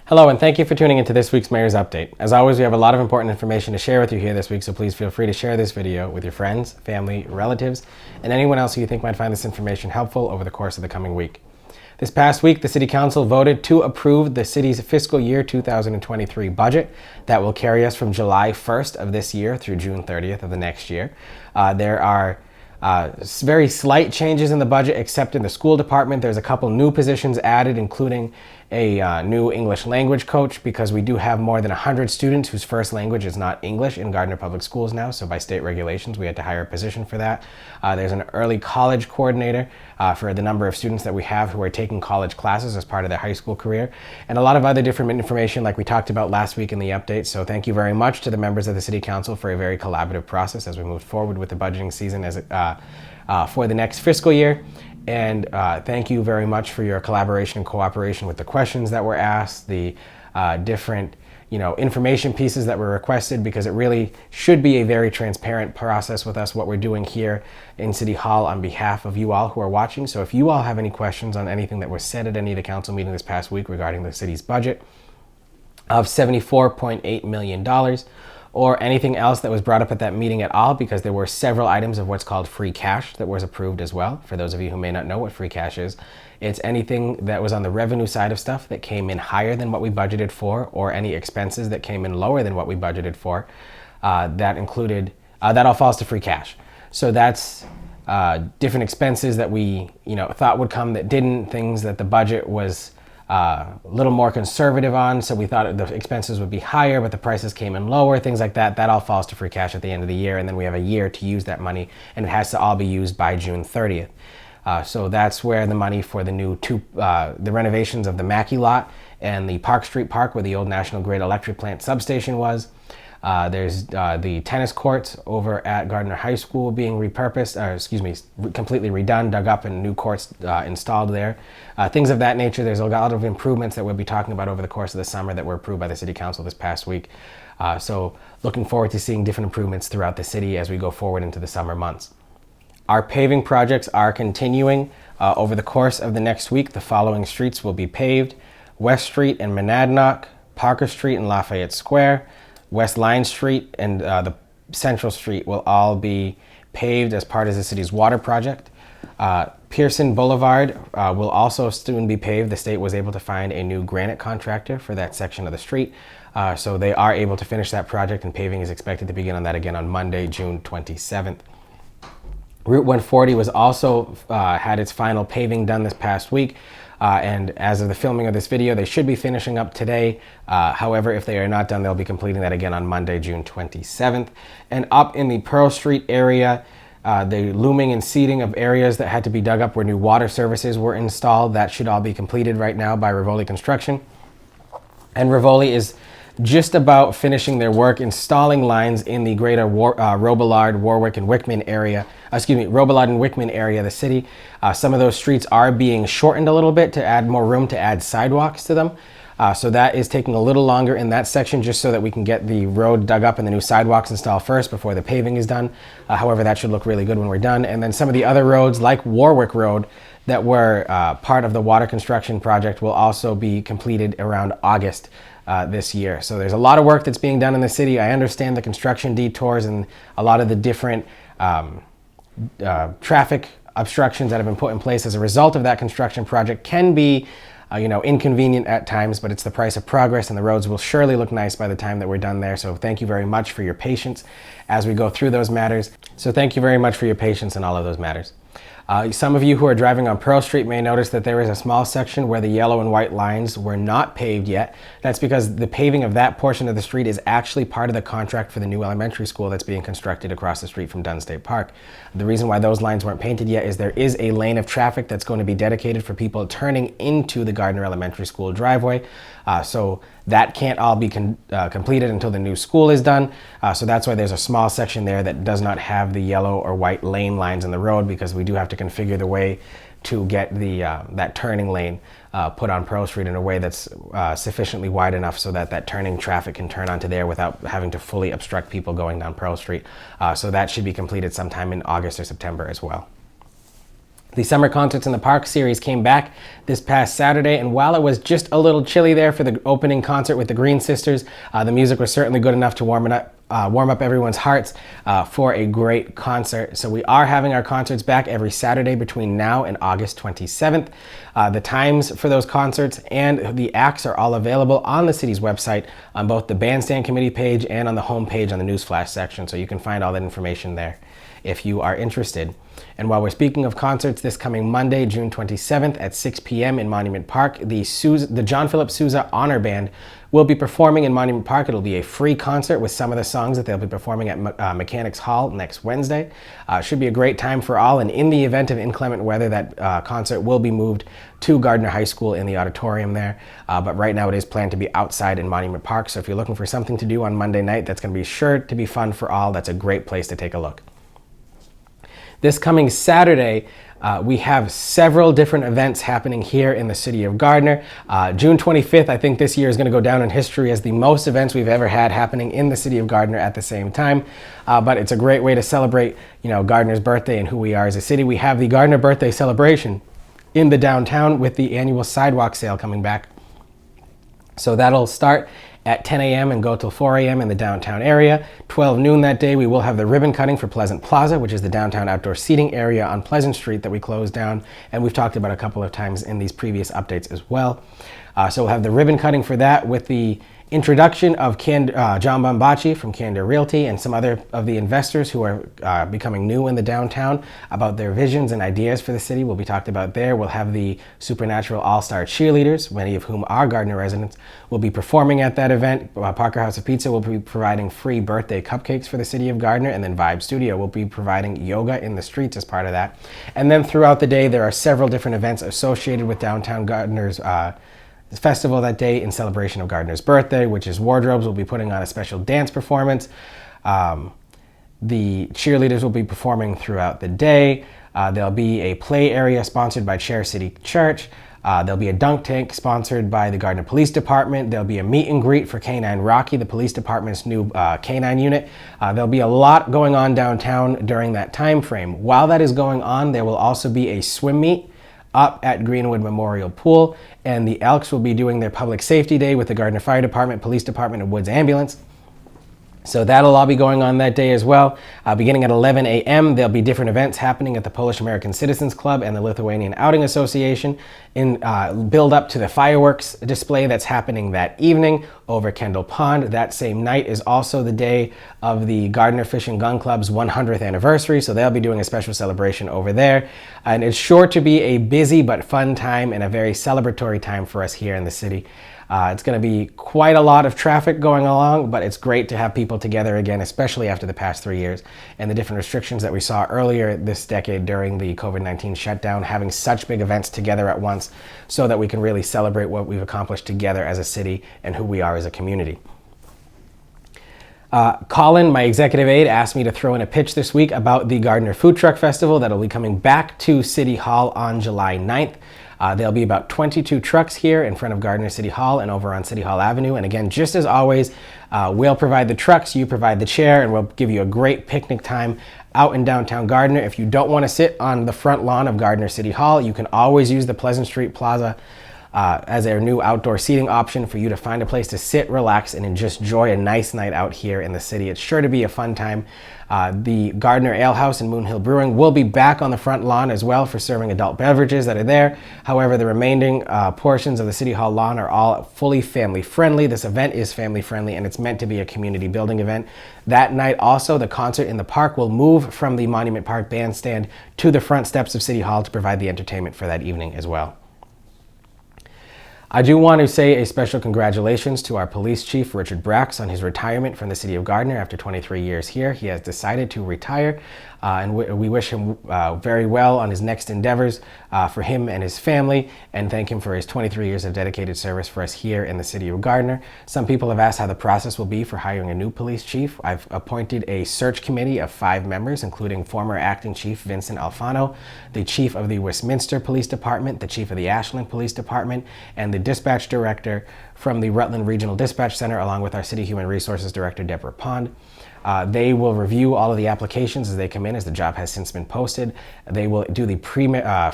Hello, and thank you for tuning into this week's Mayor's Update. As always, we have a lot of important information to share with you here this week, so please feel free to share this video with your friends, family, relatives, and anyone else who you think might find this information helpful over the course of the coming week. This past week, the City Council voted to approve the city's fiscal year 2023 budget that will carry us from July 1st of this year through June 30th of the next year. There are very slight changes in the budget, except in the school department. There's a couple new positions added, including a new English language coach, because we do have more than 100 students whose first language is not English in Gardner Public Schools now. So by state regulations, we had to hire a position for that. There's an early college coordinator for the number of students that we have who are taking college classes as part of their high school career, and a lot of other different information like we talked about last week in the update. So thank you very much to the members of the City Council for a very collaborative process as we moved forward with the budgeting season for the next fiscal year. And thank you very much for your collaboration and cooperation with the questions that were asked, the different information pieces that were requested, because it really should be a very transparent process with us, what we're doing here in City Hall on behalf of you all who are watching. So if you all have any questions on anything that was said at any of the council meeting this past week regarding the city's budget of $74.8 million, or anything else that was brought up at that meeting at all, because there were several items of what's called free cash that was approved as well. For those of you who may not know what free cash is, it's anything that was on the revenue side of stuff that came in higher than what we budgeted for, or any expenses that came in lower than what we budgeted for. That all falls to free cash. So that's different expenses that we thought would come that didn't, things that the budget was a little more conservative on, so we thought the expenses would be higher, but the prices came in lower, things like that. That all falls to free cash at the end of the year, and then we have a year to use that money, and it has to all be used by June 30th. So that's where the money for the new the renovations of the Mackey lot and the Park Street Park, where the old National Grid electric plant substation was. There's the tennis courts over at Gardner High School being repurposed, completely redone, dug up, and new courts installed there. Things of that nature. There's a lot of improvements that we'll be talking about over the course of the summer that were approved by the City Council this past week. So looking forward to seeing different improvements throughout the city as we go forward into the summer months. Our paving projects are continuing over the course of the next week. The following streets will be paved: West Street and Monadnock, Parker Street and Lafayette Square, West Line Street and the Central Street will all be paved as part of the city's water project. Pearson Boulevard will also soon be paved. The state was able to find a new granite contractor for that section of the street. So they are able to finish that project, and paving is expected to begin on that again on Monday, June 27th. Route 140 was also had its final paving done this past week. And as of the filming of this video, they should be finishing up today. However, if they are not done, they'll be completing that again on Monday, June 27th. And up in the Pearl Street area, the looming and seeding of areas that had to be dug up where new water services were installed, that should all be completed right now by Rivoli Construction. And Rivoli is just about finishing their work installing lines in the greater Robillard, Warwick, and Wickman area. Robillard and Wickman area of the city. Some of those streets are being shortened a little bit to add more room to add sidewalks to them. So that is taking a little longer in that section, just so that we can get the road dug up and the new sidewalks installed first before the paving is done. However, that should look really good when we're done. And then some of the other roads, like Warwick Road, that were part of the water construction project, will also be completed around August this year. So there's a lot of work that's being done in the city. I understand the construction detours and a lot of the different traffic obstructions that have been put in place as a result of that construction project can be inconvenient at times, but it's the price of progress, and the roads will surely look nice by the time that we're done there. So thank you very much for your patience as we go through those matters. So thank you very much for your patience in all of those matters. Some of you who are driving on Pearl Street may notice that there is a small section where the yellow and white lines were not paved yet. That's because the paving of that portion of the street is actually part of the contract for the new elementary school that's being constructed across the street from Dunn State Park. The reason why those lines weren't painted yet is there is a lane of traffic that's going to be dedicated for people turning into the Gardner Elementary School driveway. So that can't all be completed until the new school is done. So that's why there's a small section there that does not have the yellow or white lane lines in the road, because we do have to configure the way to get the that turning lane put on Pearl Street in a way that's sufficiently wide enough so that that turning traffic can turn onto there without having to fully obstruct people going down Pearl Street. So that should be completed sometime in August or September as well. The Summer Concerts in the Park series came back this past Saturday, and while it was just a little chilly there for the opening concert with the Green Sisters, the music was certainly good enough to warm up everyone's hearts for a great concert. So we are having our concerts back every Saturday between now and August 27th. The times for those concerts and the acts are all available on the city's website on both the Bandstand Committee page and on the home page on the Newsflash section, so you can find all that information there if you are interested. And while we're speaking of concerts, this coming Monday, June 27th at 6 p.m. in Monument Park, the John Philip Sousa Honor Band will be performing in Monument Park. It'll be a free concert with some of the songs that they'll be performing at Mechanics Hall next Wednesday. Should be a great time for all, and in the event of inclement weather, that concert will be moved to Gardner High School in the auditorium there. But right now it is planned to be outside in Monument Park, so if you're looking for something to do on Monday night, that's going to be sure to be fun for all. That's a great place to take a look. This coming Saturday, we have several different events happening here in the city of Gardner. June 25th, I think this year is going to go down in history as the most events we've ever had happening in the city of Gardner at the same time. But it's a great way to celebrate, Gardner's birthday and who we are as a city. We have the Gardner birthday celebration in the downtown with the annual sidewalk sale coming back. So that'll start at 10 a.m. and go till 4 a.m. in the downtown area. 12 noon that day, we will have the ribbon cutting for Pleasant Plaza, which is the downtown outdoor seating area on Pleasant Street that we closed down, and we've talked about a couple of times in these previous updates as well. So we'll have the ribbon cutting for that with the introduction of John Bombachi from Candor Realty and some other of the investors who are becoming new in the downtown about their visions and ideas for the city will be talked about there. We'll have the Supernatural All-Star Cheerleaders, many of whom are Gardner residents, will be performing at that event. Parker House of Pizza will be providing free birthday cupcakes for the city of Gardner, and then Vibe Studio will be providing yoga in the streets as part of that. And then throughout the day, there are several different events associated with downtown Gardner's festival that day in celebration of Gardner's birthday, which is Wardrobes will be putting on a special dance performance. The cheerleaders will be performing throughout the day. There'll be a play area sponsored by Chair City Church. There'll be a dunk tank sponsored by the Gardner Police Department. There'll be a meet and greet for Canine Rocky, the police department's new canine unit. There'll be a lot going on downtown during that time frame. While that is going on, there will also be a swim meet up at Greenwood Memorial Pool, and the Elks will be doing their public safety day with the Gardner Fire Department, Police Department, and Woods Ambulance. So that'll all be going on that day as well. Beginning at 11 a.m., there'll be different events happening at the Polish American Citizens Club and the Lithuanian Outing Association in build up to the fireworks display that's happening that evening over Kendall Pond. That same night is also the day of the Gardner Fish and Gun Club's 100th anniversary, so they'll be doing a special celebration over there. And it's sure to be a busy but fun time and a very celebratory time for us here in the city. It's going to be quite a lot of traffic going along, but it's great to have people together again, especially after the past 3 years and the different restrictions that we saw earlier this decade during the COVID-19 shutdown, having such big events together at once so that we can really celebrate what we've accomplished together as a city and who we are as a community. Colin, my executive aide, asked me to throw in a pitch this week about the Gardner Food Truck Festival that'll be coming back to City Hall on July 9th. There'll be about 22 trucks here in front of Gardner City Hall and over on City Hall Avenue. And again, just as always, we'll provide the trucks, you provide the chair, and we'll give you a great picnic time out in downtown Gardner. If you don't want to sit on the front lawn of Gardner City Hall, you can always use the Pleasant Street Plaza as our new outdoor seating option for you to find a place to sit, relax, and just enjoy a nice night out here in the city. It's sure to be a fun time. The Gardner Ale House and Moon Hill Brewing will be back on the front lawn as well for serving adult beverages that are there. However, the remaining portions of the City Hall lawn are all fully family friendly. This event is family friendly and it's meant to be a community building event. That night also, the concert in the park will move from the Monument Park Bandstand to the front steps of City Hall to provide the entertainment for that evening as well. I do want to say a special congratulations to our police chief, Richard Brax, on his retirement from the city of Gardner after 23 years here. He has decided to retire, and we wish him very well on his next endeavors for him and his family, and thank him for his 23 years of dedicated service for us here in the city of Gardner. Some people have asked how the process will be for hiring a new police chief. I've appointed a search committee of 5 members, including former acting chief Vincent Alfano, the chief of the Westminster Police Department, the chief of the Ashland Police Department, and the dispatch director from the Rutland Regional Dispatch Center, along with our City Human Resources Director, Deborah Pond. They will review all of the applications as they come in, as the job has since been posted. They will do the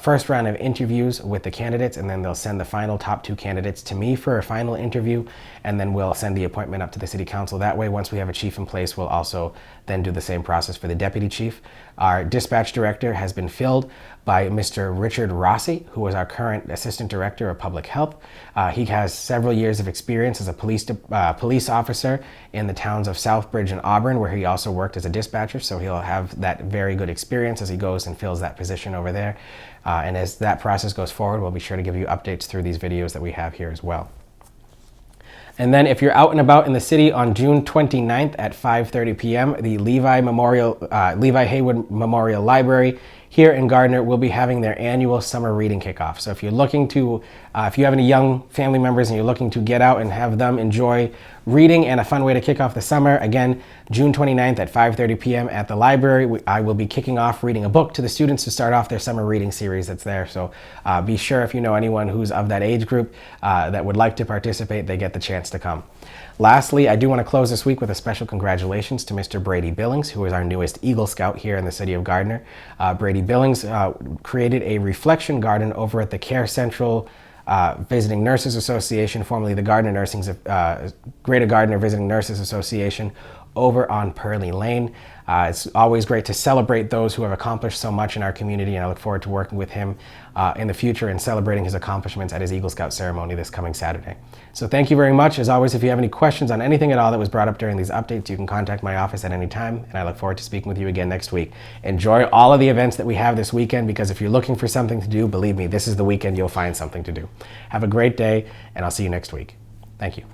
first round of interviews with the candidates, and then they'll send the final top 2 candidates to me for a final interview, and then we'll send the appointment up to the city council. That way, once we have a chief in place, we'll also then do the same process for the deputy chief. Our dispatch director has been filled by Mr. Richard Rossi, who is our current assistant director of public health. He has several years of experience as a police officer in the towns of Southbridge and Auburn, where he also worked as a dispatcher, so he'll have that very good experience as he goes and fills that position over there. And as that process goes forward, we'll be sure to give you updates through these videos that we have here as well. And then if you're out and about in the city on June 29th at 5:30 p.m., the Levi Haywood Memorial Library here in Gardner will be having their annual summer reading kickoff. So if you're looking to, if you have any young family members and you're looking to get out and have them enjoy reading and a fun way to kick off the summer, again, June 29th at 5:30 p.m. at the library, I will be kicking off reading a book to the students to start off their summer reading series that's there. So be sure, if you know anyone who's of that age group that would like to participate, they get the chance to come. Lastly, I do want to close this week with a special congratulations to Mr. Brady Billings, who is our newest Eagle Scout here in the city of Gardner. Brady Billings created a reflection garden over at the Care Central Visiting Nurses Association, formerly the Greater Gardner Visiting Nurses Association, over on Pearly Lane. It's always great to celebrate those who have accomplished so much in our community, and I look forward to working with him in the future and celebrating his accomplishments at his Eagle Scout ceremony this coming Saturday. So thank you very much. As always, if you have any questions on anything at all that was brought up during these updates, you can contact my office at any time, and I look forward to speaking with you again next week. Enjoy all of the events that we have this weekend, because if you're looking for something to do, believe me, this is the weekend you'll find something to do. Have a great day, and I'll see you next week. Thank you.